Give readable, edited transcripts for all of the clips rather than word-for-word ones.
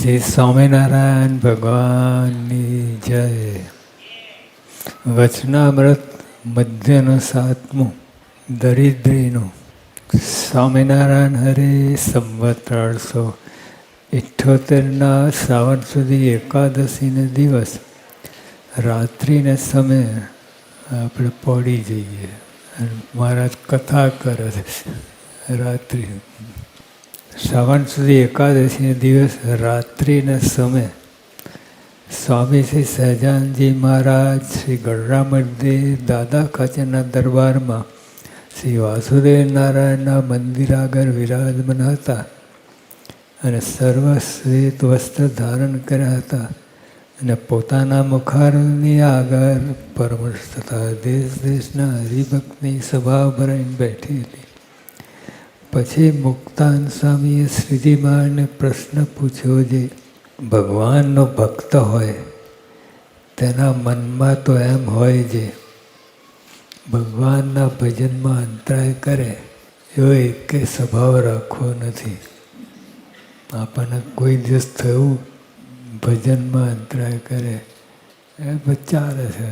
શ્રી સ્વામિનારાયણ ભગવાનની જય. વચનામૃત મધ્યનું 7મું દરિદ્રીનું. સ્વામિનારાયણ હરે સંવત 1878 શ્રાવણ સુધી એકાદશીને દિવસ રાત્રિને સમયે આપણે પડી જઈએ. મહારાજ કથા કરે છે રાત્રિ. શ્રાવણ સુધી એકાદશીને દિવસ રાત્રિના સમય સ્વામી શ્રી સહજાનંદજી મહારાજ શ્રી ગઢરામદેવ દાદા ખાચરના દરબારમાં શ્રી વાસુદેવ નારાયણના મંદિર આગળ વિરાજમાન હતા અને સર્વ શ્વેત વસ્ત્ર ધારણ કર્યા હતા અને પોતાના મુખારની આગળ પરમર્શ થતા દેશ દેશના હરિભક્તની સભા ભરાઈને બેઠી હતી. પછી મુક્તાન સ્વામીએ શ્રીજી મહારાજને પ્રશ્ન પૂછ્યો, જે ભગવાનનો ભક્ત હોય તેના મનમાં તો એમ હોય જે ભગવાનના ભજનમાં અંતરાય કરે એવો એકે સ્વભાવ રાખવો નથી. આપણને કોઈ દિવસ થયું ભજનમાં અંતરાય કરે એ ચાલે છે,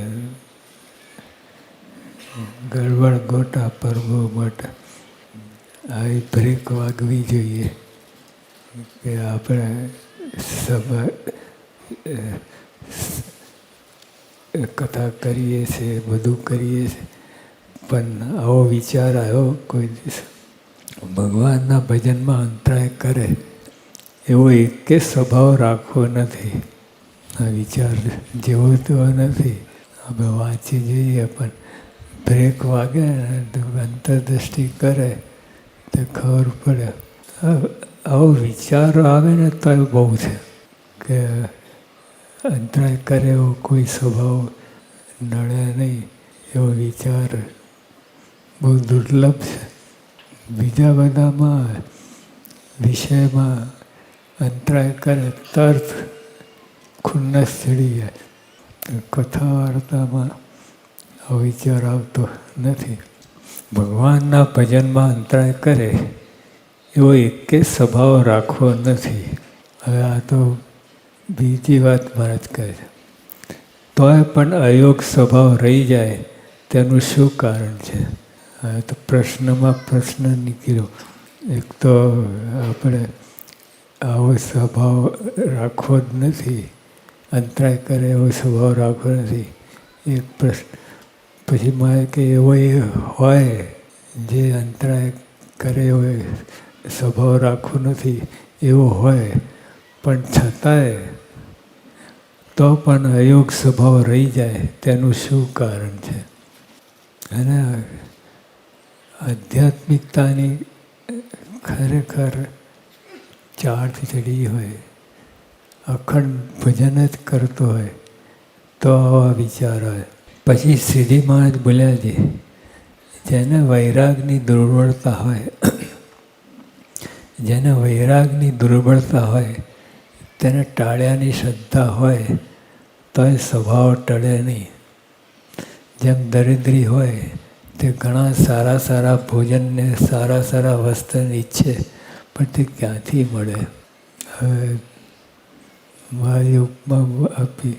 ગડબડ ગોટા પરગો મોટા. આવી બ્રેક વાગવી જોઈએ કે આપણે કથા કરીએ છીએ, બધું કરીએ છીએ, પણ આવો વિચાર આવ્યો કોઈ દિવસ ભગવાનના ભજનમાં અંતરાય કરે એવો એકે સ્વભાવ રાખવો નથી. આ વિચાર જેવો તેવો નથી. આપણે વાંચી જઈએ પણ બ્રેક વાગે અંતરદ્રષ્ટિ કરે તો ખબર પડે. આવો વિચારો આવે ને તો એ બહુ છે કે અંતરાય કરે એવો કોઈ સ્વભાવ નડે નહીં એવો વિચાર બહુ દુર્લભ છે. બીજા બધામાં વિષયમાં અંતરાય કરે તરત ખુન્નસ ચડી જાય. કથા વાર્તામાં આવો વિચાર આવતો નથી. ભગવાનના ભજનમાં અંતરાય કરે એવો એકે સ્વભાવ રાખવો નથી. હવે આ તો બીજી વાત મહારાજ કહે છે. તોય પણ અયોગ સ્વભાવ રહી જાય તેનું શું કારણ છે? હવે તો પ્રશ્નમાં પ્રશ્ન નીકળ્યો. એક તો આપણે આવો સ્વભાવ રાખવો જ નથી, અંતરાય કરે એવો સ્વભાવ રાખવો નથી. એક પ્રશ્ન પછી મારે કે એવો એ હોય જે અંતરાય કરે એવો સ્વભાવ રાખવો નથી એવો હોય પણ છતાંય તો પણ અયોગ સ્વભાવ રહી જાય તેનું શું કારણ છે? અને આધ્યાત્મિકતાની ખરેખર ચાર્જ ચડી હોય, અખંડ ભજન જ કરતો હોય તો આવા વિચાર આવે. પછી શ્રીજી મહારાજ બોલ્યા છે, જેને વૈરાગની દુર્બળતા હોય, જેને વૈરાગની દુર્બળતા હોય તેને ટાળ્યાની શ્રદ્ધા હોય તો એ સ્વભાવ ટળે નહીં. જેમ દરિદ્રી હોય તે ઘણા સારા સારા ભોજનને સારા સારા વસ્ત્રને ઈચ્છે પણ તે ક્યાંથી મળે? હવે મારી ઉપમા આપી,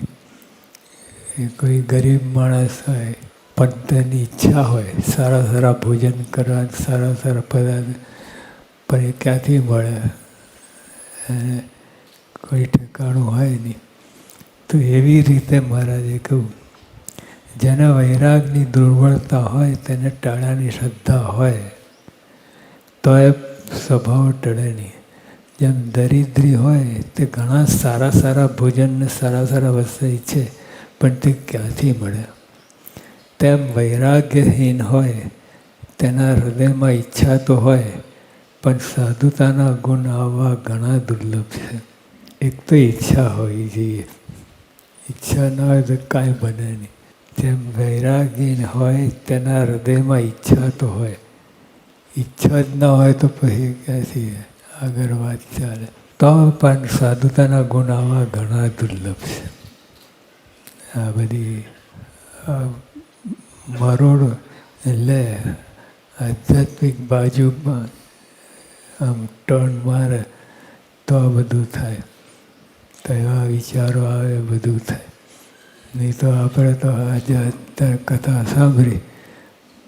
કોઈ ગરીબ માણસ હોય પણ તેની ઈચ્છા હોય સારા સારા ભોજન કરવા, સારા સારા પદાર્થ, પણ એ ક્યાંથી મળે? એને કોઈ ઠેકાણું હોય નહીં. તો એવી રીતે મહારાજે કહ્યું, જેને વૈરાગની દુર્બળતા હોય તેને ટાળાની શ્રદ્ધા હોય તો એ સ્વભાવ ટળે નહીં. જેમ દરિદ્રી હોય તે ઘણા સારા સારા ભોજનને સારા સારા વસ્તુ ઈચ્છે પણ તે ક્યાંથી મળે? તેમ વૈરાગ્યહીન હોય તેના હૃદયમાં ઈચ્છા તો હોય પણ સાધુતાના ગુણ આવવા ઘણા દુર્લભ છે. એક તો ઈચ્છા હોવી જોઈએ. ઈચ્છા ના હોય તો કાંઈ બને નહીં. જેમ વૈરાગીન હોય તેના હૃદયમાં ઈચ્છા તો હોય, ઈચ્છા જ ના હોય તો પછી ક્યાંથી આગળ વાત ચાલે? તો પણ સાધુતાના ગુણ આવવા ઘણા દુર્લભ છે. આ બધી મરોડ એટલે આધ્યાત્મિક બાજુમાં આમ ટર્ન મારે તો આ બધું થાય. તો એવા વિચારો આવે, બધું થાય. નહીં તો આપણે તો આજે અત્યારે કથા સાંભળી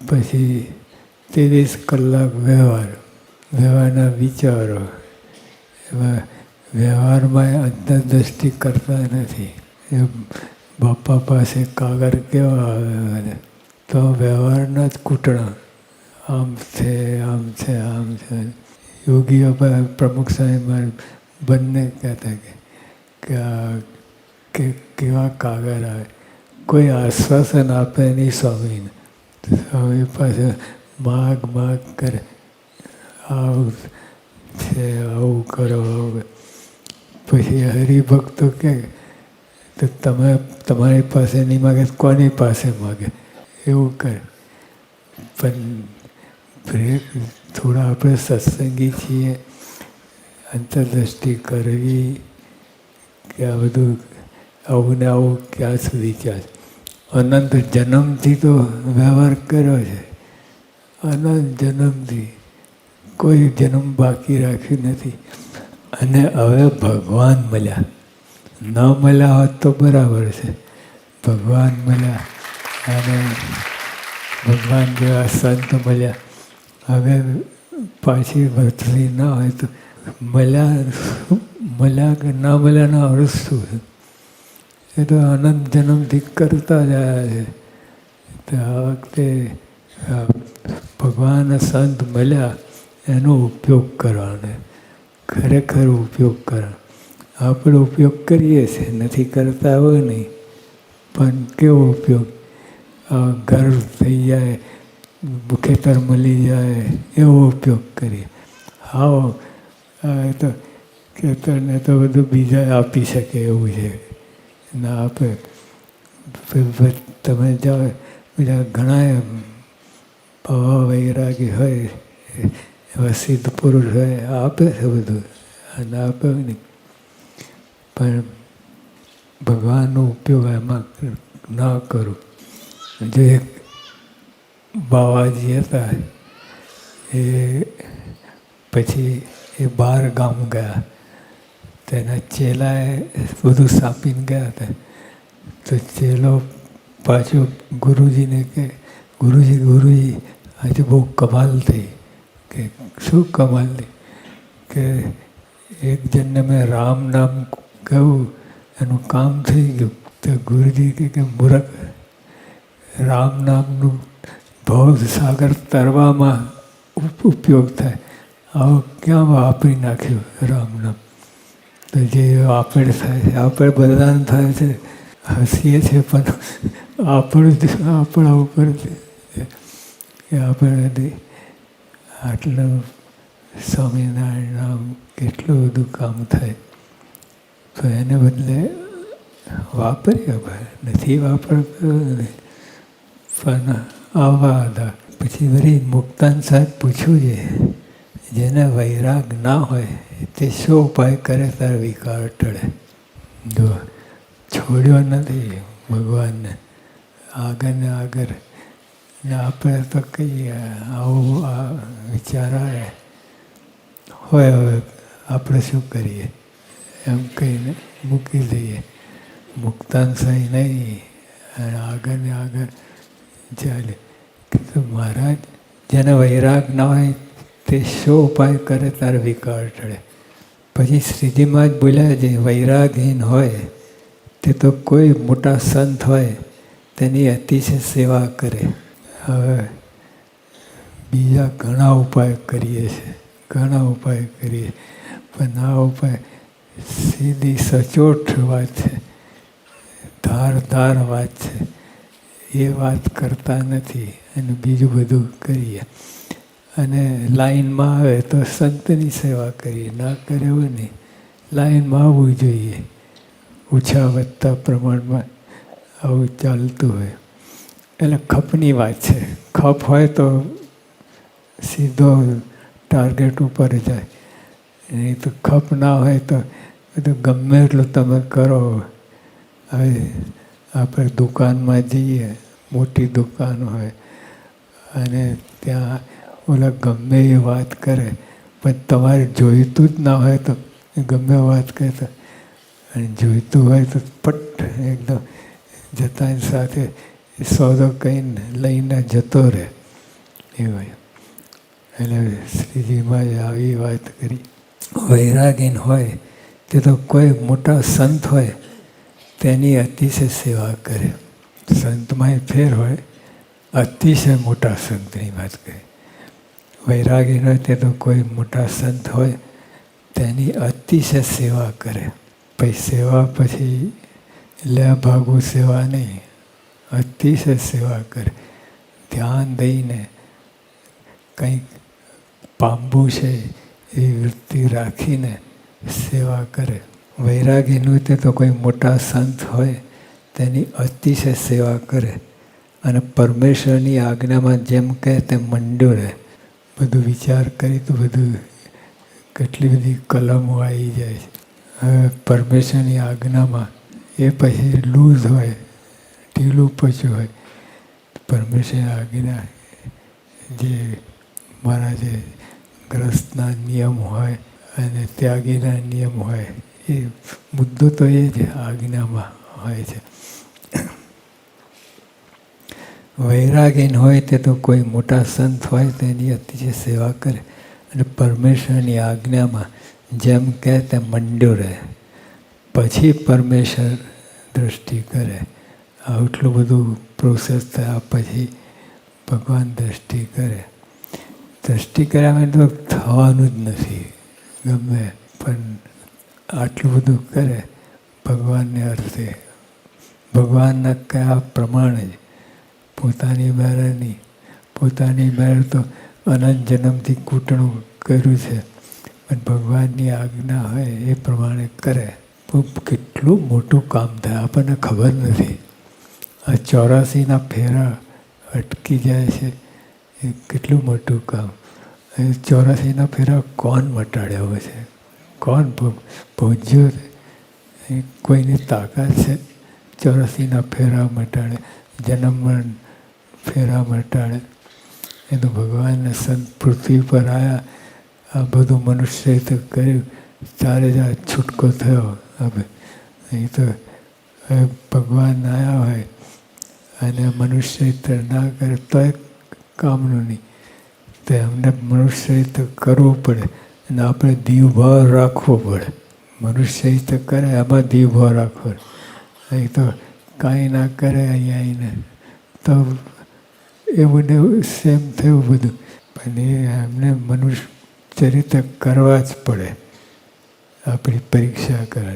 પછી 23 કલાક વ્યવહારના વિચારો, એમાં વ્યવહારમાં અંતરદૃષ્ટિ કરતા નથી. એ બાપા પાસે કાગળ કેવા આવે તો વ્યવહારના જ કૂટણા, આમ છે આમ છે આમ છે. યોગીઓ પ્રમુખ સાહેબ બંને કહેતા કે કેવા કાગળ આવે, કોઈ આશ્વાસન આપે નહીં સ્વામીને. સ્વામી પાસે માગ કરે, આવું છે આવું કરો. પછી હરિભક્તો કે તો તમે તમારી પાસે નહીં માગે કોની પાસે માગે, એવું કરે. પણ થોડા આપણે સત્સંગી છીએ, અંતરદૃષ્ટિ કરવી કે આ બધું આવું ને આવું ક્યાં સુધી ચાલે. અનંત જન્મથી તો વ્યવહાર કર્યો છે, અનંત જન્મથી કોઈ જન્મ બાકી રાખ્યું નથી. અને હવે ભગવાન મળ્યા, ન મળ્યા હોત તો બરાબર છે. ભગવાન મળ્યા અને ભગવાન જેવા સંત મળ્યા. હવે પાછી વર્તવી ના હોય તો મળ્યા કે ના મળ્યાનો અર્થ શું છે? એ તો અનંત જન્મથી કરતા જ આવ્યા છે. તો આ વખતે ભગવાન સંત મળ્યા એનો ઉપયોગ કરવાનો, ખરેખર ઉપયોગ કરવાનો. આપણે ઉપયોગ કરીએ છીએ, નથી કરતા હોય નહીં, પણ કેવો ઉપયોગ? ઘર થઈ જાય, ખેતર મળી જાય એવો ઉપયોગ કરીએ. હાવ તો ખેતરને તો બધું બીજા આપી શકે એવું છે, ના આપે. તમે જાઓ, બીજા ઘણા ભાવ વૈરાગી હોય, એવા સિદ્ધ પુરુષ હોય, આપે છે બધું, અને આપે નહીં. પણ ભગવાનનો ઉપયોગ એમાં ના કરું. જો એક બાવાજી હતા, એ પછી એ 12 ગામ ગયા. તેના ચેલાએ બધું સાપીને ગયા હતા. તો ચેલો પાછો ગુરુજીને કે ગુરુજી આજે બહુ કમાલ થઈ. કે શું કમાલ થઈ? કે એક જણને મેં રામ નામ કહ્યું, એનું કામ થઈ ગયું. તો ગુરુજી કે મૂર્ખ, રામ નામનું ભવ સાગર તરવામાં ઉપયોગ થાય, આવો ક્યાં વાપરી નાખ્યું રામ નામ? તો જે આપણે થાય છે, આપણે બધાને થાય છે, હસીએ છીએ, પણ આપણા ઉપર કે આપણે આટલું સ્વામિનારાયણ નામ કેટલું બધું કામ થાય. તો એને બદલે વાપરીએ, નથી વાપરતો પણ આવા હતા. પછી વળી મુક્તાન સાહેબ પૂછ્યું છે, જેને વૈરાગ ના હોય તે શો ઉપાય કરે તાર વિકાર ટળે. જો છોડ્યો નથી ભગવાનને, આગળ ને આગળ. ને આપણે તો કહીએ આવું આ વિચાર આવે હોય, હવે આપણે શું કરીએ એમ કહીને મૂકી દઈએ. મુક્તાન સહી નહીં, અને આગળ ને આગળ ચાલે. તો મહારાજ, જેને વૈરાગ ના હોય તે શો ઉપાય કરે તાર વિકાર ટળે. પછી શ્રીજીમાં જ બોલ્યા છે, વૈરાગહીન હોય તે તો કોઈ મોટા સંત હોય તેની અતિશય સેવા કરે. હવે બીજા ઘણા ઉપાય કરીએ છીએ, ઘણા ઉપાય કરીએ, પણ આ ઉપાય સીધી સચોટ વાત છે, ધાર વાત છે. એ વાત કરતા નથી અને બીજું બધું કરીએ. અને લાઈનમાં આવે તો સંતની સેવા કરીએ, ના કરે એવું નહીં. લાઈનમાં આવવું જોઈએ, ઓછા વધતા પ્રમાણમાં આવું ચાલતું હોય. એટલે ખપની વાત છે. ખપ હોય તો સીધો ટાર્ગેટ ઉપર જાય, નહીં તો ખપ ના હોય તો બધું ગમે એટલું તમે કરો. હવે આપણે દુકાનમાં જઈએ, મોટી દુકાન હોય, અને ત્યાં ઓલા ગમે એ વાત કરે, પણ તમારે જોઈતું જ ના હોય તો ગમે વાત કરે તો અને જોઈતું હોય તો પટ એકદમ જતાની સાથે સોદો કહીને લઈને જતો રહે એવું. એટલે શ્રીજીમાં આવી વાત કરી. વૈરાગીન હોય તે તો કોઈ મોટા સંત હોય તેની અતિશય સેવા કરે. સંતમાં ફેર હોય, અતિશય મોટા સંતની વાત કરે. વૈરાગીન હોય તે તો કોઈ મોટા સંત હોય તેની અતિશય સેવા કરે. પછી સેવા પછી લે ભાગવું સેવા નહીં, અતિશય સેવા કરે. ધ્યાન દઈને કંઈક પામવું છે એ વૃત્તિ રાખીને સેવા કરે. વૈરાગીનું તે તો કોઈ મોટા સંત હોય તેની અતિશય સેવા કરે અને પરમેશ્વરની આજ્ઞામાં જેમ કહે તેમ મંડ્યો રહે. બધું વિચાર કરી તો બધું કેટલી બધી કલમો આવી જાય છે. હવે પરમેશ્વરની આજ્ઞામાં એ પછી લૂઝ હોય, ઢીલું પચ્યું હોય. પરમેશ્વરની આજ્ઞા જે મારા જે ગ્રસ્તના નિયમ હોય અને ત્યાગીના નિયમ હોય, એ મુદ્દો તો એ જ આજ્ઞામાં હોય છે. વૈરાગીન હોય તે તો કોઈ મોટા સંત હોય તેની અતિશય સેવા કરે અને પરમેશ્વરની આજ્ઞામાં જેમ કહે તેમ મંડ્યો રહે. પછી પરમેશ્વર દૃષ્ટિ કરે. આટલું બધું પ્રોસેસ થયા પછી ભગવાન દૃષ્ટિ કરે. દૃષ્ટિ કર્યામાં તો થવાનું જ નથી ગમે, પણ આટલું બધું કરે ભગવાનને અર્થે. ભગવાનના કયા પ્રમાણે જ પોતાની મેળે નહીં. પોતાની મેળે તો અનંત જન્મથી કૂટણું કર્યું છે, પણ ભગવાનની આજ્ઞા હોય એ પ્રમાણે કરે તો કેટલું મોટું કામ થાય આપણને ખબર નથી. આ 84ના ફેરા અટકી જાય છે એ કેટલું મોટું કામ. એ 84ના ફેરા કોણ મટાડ્યા હોય છે? કોણ પહોંચ્યો? કોઈની તાકાત છે 84ના ફેરા મટાડે, જન્મ મરણ ફેરા મટાડે? એ તો ભગવાનના સંત પૃથ્વી પર આવ્યા, આ બધું મનુષ્ય તો કર્યું, ત્યારે જ આ છૂટકો થયો. હવે અહીં તો ભગવાન આવ્યા હોય અને મનુષ્ય ના કરે તો એ કામનું નહીં. તો એમને મનુષ્ય તો કરવું પડે અને આપણે દીવભાવ રાખવો પડે. મનુષ્ય તો કરે એમાં દીવભાવ રાખવો પડે. અહીં તો કાંઈ ના કરે અહીંયા આવીને તો એવું ને એવું સેમ થયું બધું. પણ એ એમને મનુષ્ય ચરિત્ર કરવા જ પડે, આપણી પરીક્ષા કરે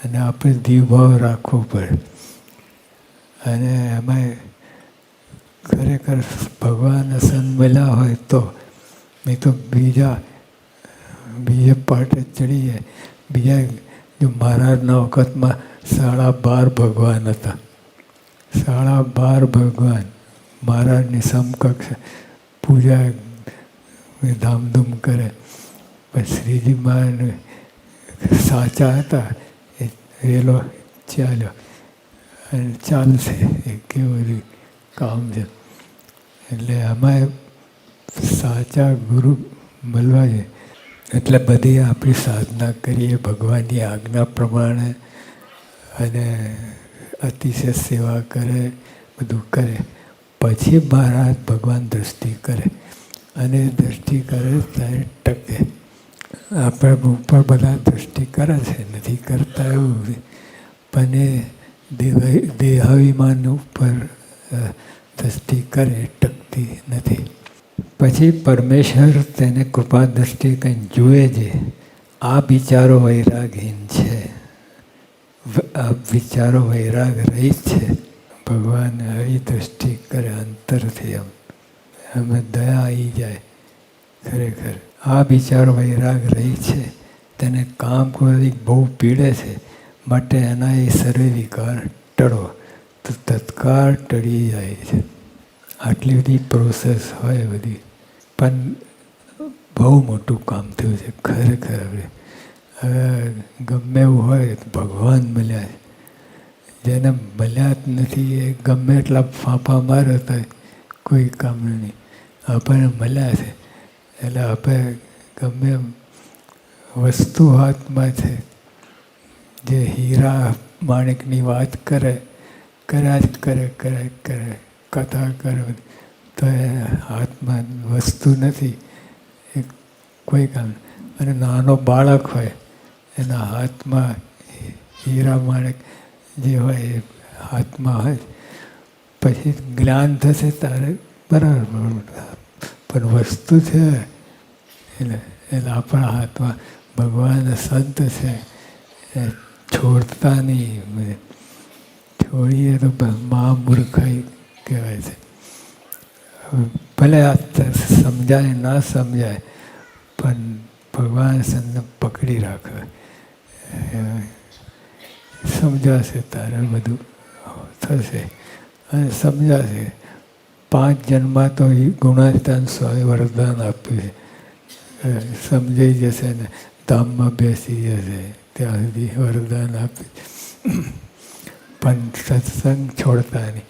અને આપણે દીવભાવ રાખવો પડે. અને એમાં ખરેખર ભગવાન સંત મળ્યા હોય તો, નહીં તો બીજે પાટે ચડી જાય. બીજા જો મહારાજના વખતમાં 12.5 ભગવાન હતા. 12.5 ભગવાન મહારાજની સમકક્ષ પૂજા ધામધૂમ કરે. પણ શ્રીજી મહારાજ સાચા હતા એ વેલો ચાલ્યો અને ચાલશે. એ કેવું કામ છે. એટલે આમાં સાચા ગુરુ મળવા છે. એટલે બધી આપણી સાધના કરીએ ભગવાનની આજ્ઞા પ્રમાણે અને અતિશય સેવા કરે, બધું કરે. પછી મહારાજ ભગવાન દૃષ્ટિ કરે અને દ્રષ્ટિ કરે ત્યારે ટકે. આપણે ઉપર બધા દૃષ્ટિ કરે છે, નથી કરતા એવું, પણ એ દેહાભિમાન ઉપર દૃષ્ટિ કરે, ટકતી નથી. પછી પરમેશ્વર તેને કૃપા દૃષ્ટિ કંઈ જુએ છે. આ વિચારો વૈરાગહીન છે, આ વિચારો વૈરાગ રહી છે. ભગવાન આવી દૃષ્ટિ કરે અંતરથી, અમે દયા આવી જાય. ખરેખર આ વિચારો વૈરાગ રહી છે, તેને કામ કરવાથી બહુ પીડે છે, માટે એના એ સર્વે વિકાર ટળો, તો તત્કાળ ટળી જાય છે. આટલી બધી પ્રોસેસ હોય બધી, પણ બહુ મોટું કામ થયું છે ખરેખર. હવે ગમે એવું હોય તો ભગવાન મળ્યા છે. જેને મળ્યા જ નથી એ ગમે એટલા ફાંફા મારે તો કોઈ કામનું નહીં. આપણને મળ્યા છે એટલે આપણે ગમે વસ્તુ હાથમાં છે, જે હીરા માણેકની વાત કર્યા જ કરે કથા કરે, તો એ હાથમાં વસ્તુ નથી, એ કોઈ કામ. અને નાનો બાળક હોય એના હાથમાં હીરા માણેક જે હોય એ હાથમાં હોય, પછી જ્ઞાન થશે તારે બરાબર. પણ વસ્તુ છે એટલે આપણા હાથમાં ભગવાન સંત છે એ છોડતા નહીં. છોડીએ તો મહામૂર્ખાઈ કહેવાય છે. ભલે આ સમજાય ના સમજાય, પણ ભગવાન સંતને પકડી રાખે. સમજાશે તારે બધું થશે અને સમજાશે. 5 જન્મમાં તો ગુણાતીતાન સ્વામી વરદાન આપ્યું છે, સમજાઈ જશે ને ધામમાં બેસી જશે, ત્યાં સુધી વરદાન આપ્યું. પણ સત્સંગ છોડતા નહીં.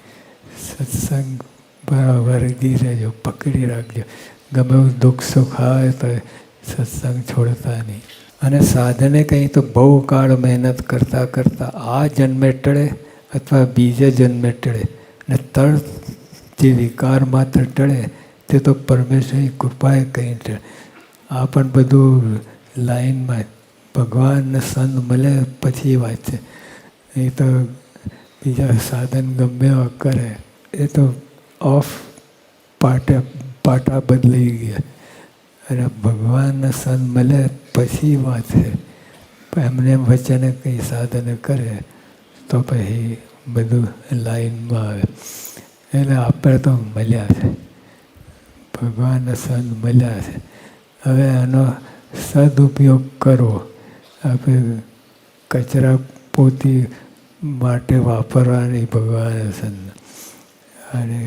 સત્સંગ બરાબર ગી રહેજો, પકડી રાખજો. ગમે એવું દુઃખ સુખ આવે તો સત્સંગ છોડતા નહીં. અને સાધને કંઈ તો બહુ કાળ મહેનત કરતાં કરતાં આ જન્મે ટળે અથવા બીજે જન્મે ટળે, ને તરત જે વિકાર માત્ર ટળે તે તો પરમેશ્વરની કૃપાએ કંઈ ટળે. આ પણ બધું લાઈનમાં ભગવાનને સંત મળે પછી વાત છે. એ તો બીજા સાધન ગમે એવા કરે એ તો ઓફ પાટા બદલાઈ ગયા. અને ભગવાનને સંત મળે પછી વાત છે. એમને વચને કંઈ સાધન કરે તો પછી બધું લાઈનમાં આવે. એટલે આપણે તો મળ્યા છે, ભગવાનના સંત મળ્યા છે. હવે આનો સદુપયોગ કરવો. આપણે કચરા પોતી માટે વાપરવાની ભગવાન સંત. અને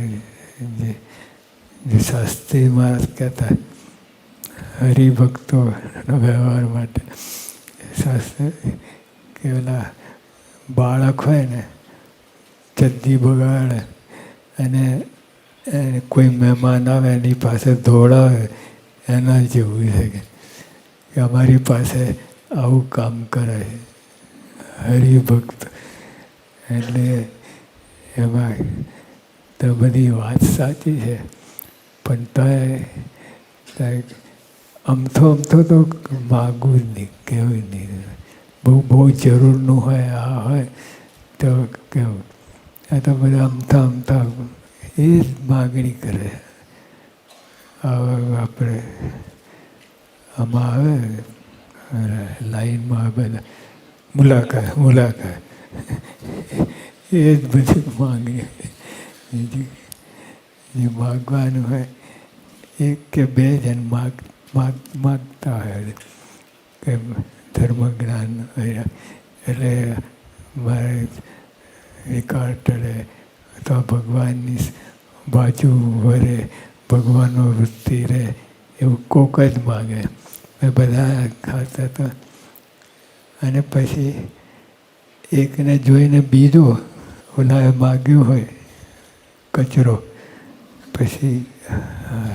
જે શાસ્ત્રી મહારાજ કહેતા હરિભક્તોનો વ્યવહાર માટે શાસ્ત્ર કે ઓલા બાળક હોય ને ચડ્ડી બગાડે અને કોઈ મહેમાન આવે એની પાસે દોડાવે, એના જેવું છે કે અમારી પાસે આવું કામ કરે છે હરિભક્ત. એટલે એમાં તો બધી વાત સાચી છે, પણ તોય અમથો તો માગવું જ નહીં, કહેવું જ નહીં. બહુ જરૂરનું હોય, આ હોય તો કેવું. આ તો બધા અમથા એ જ માગણી કરે. આપણે આમાં આવે લાઈનમાં બધા મુલાકાત એ જ બધી માગણી. બીજું જે માગવાનું હોય 1 કે 2 જણ માગતા હોય કે ધર્મ જ્ઞાન. એટલે મારે વિકાર ટળે અથવા ભગવાનની બાજુ વરે, ભગવાનનો વૃત્તિ રહે, એવું કોક જ માગે. બધા ખાતા હતા. અને પછી એકને જોઈને બીજો ઓલાએ માગ્યું હોય કચરો, પછી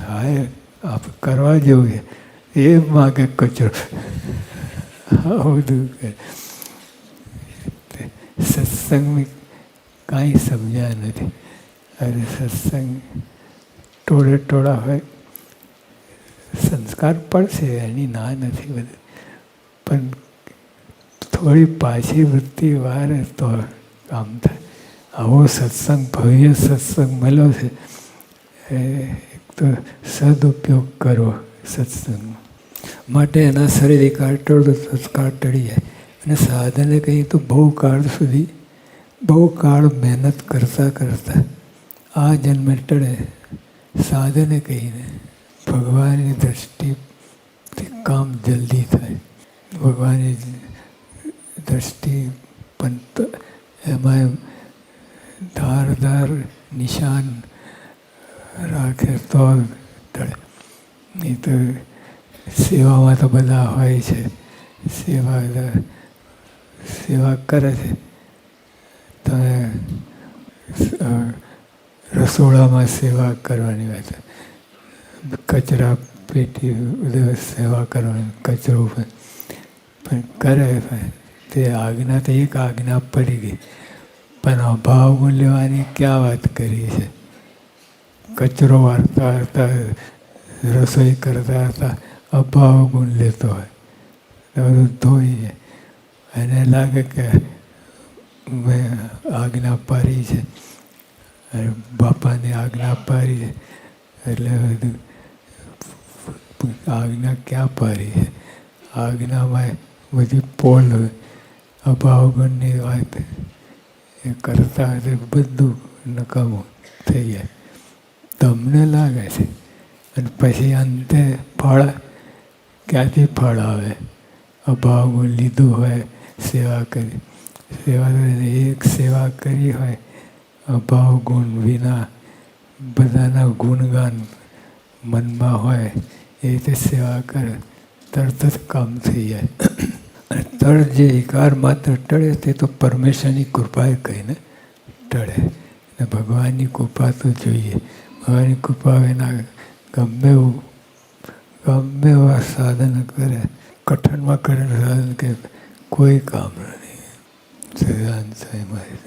હાય આપ કરવા જેવું છે એ માગે કચરો. આવું બધું કરે. સત્સંગ કાંઈ સમજ્યા નથી. અરે સત્સંગ ટોળા હોય, સંસ્કાર પડશે એની ના નથી બધું, પણ થોડી પાછી વૃત્તિ વારે તો કામ થાય. આવો સત્સંગ, ભવ્ય સત્સંગ મળ્યો છે. એક તો સદુપયોગ કરવો સત્સંગ માટે. એના શરીર વિકાર ટળતો સંસ્કાર ટળી જાય. અને સાધને કંઈ તો બહુ કાળ સુધી બહુ કાળ મહેનત કરતાં આ જન્મે ટળે. સાધને કહીને ભગવાનની દ્રષ્ટિથી કામ જલ્દી થાય. ભગવાનની દ્રષ્ટિ પણ એમાં ધારદાર નિશાન રાખે તો ટળે. નહીં તો સેવામાં તો બધા હોય છે, સેવા કરે છે. તમે રસોડામાં સેવા કરવાની વાત, કચરા પેટી સેવા કરવાની, કચરો પણ કરે તે આજ્ઞા તો એક આજ્ઞા પડી ગઈ, પણ અભાવ ગુણ લેવાની ક્યાં વાત કરી છે? કચરો વાળતા હતા, રસોઈ કરતા હતા, અભાવ ગુણ લેતો હોય તો બધું ધોઈ જાય. એને લાગે કે મેં આજ્ઞા પાડી છે, બાપાની આજ્ઞા પાડી છે, એટલે બધું આજ્ઞા ક્યાં પાડી છે? આજ્ઞામાં બધી પોલ હોય, અભાવ ગુણની વાત એ કરતા હોય તો બધું નકામું થઈ જાય. તમને લાગે છે, અને પછી અંતે ફળ ક્યાંથી ફળ આવે? અભાવ ગુણ લીધું હોય, સેવા કરી, એક સેવા કરી હોય અભાવ ગુણ વિના, બધાના ગુણગાન મનમાં હોય એ રીતે સેવા કરે, તરત જ કામ થઈ જાય. અને તરત જે વિકાર માત્ર ટળે તે તો પરમેશ્વરની કૃપાએ કહીને ટળે. ને ભગવાનની કૃપા તો જોઈએ. ભગવાનની કૃપા વિના ગમે એવા સાધન કરે, કઠણમાં કઠણ સાધન કે કોઈ કામ નથી. સદાન સાંઈ મારી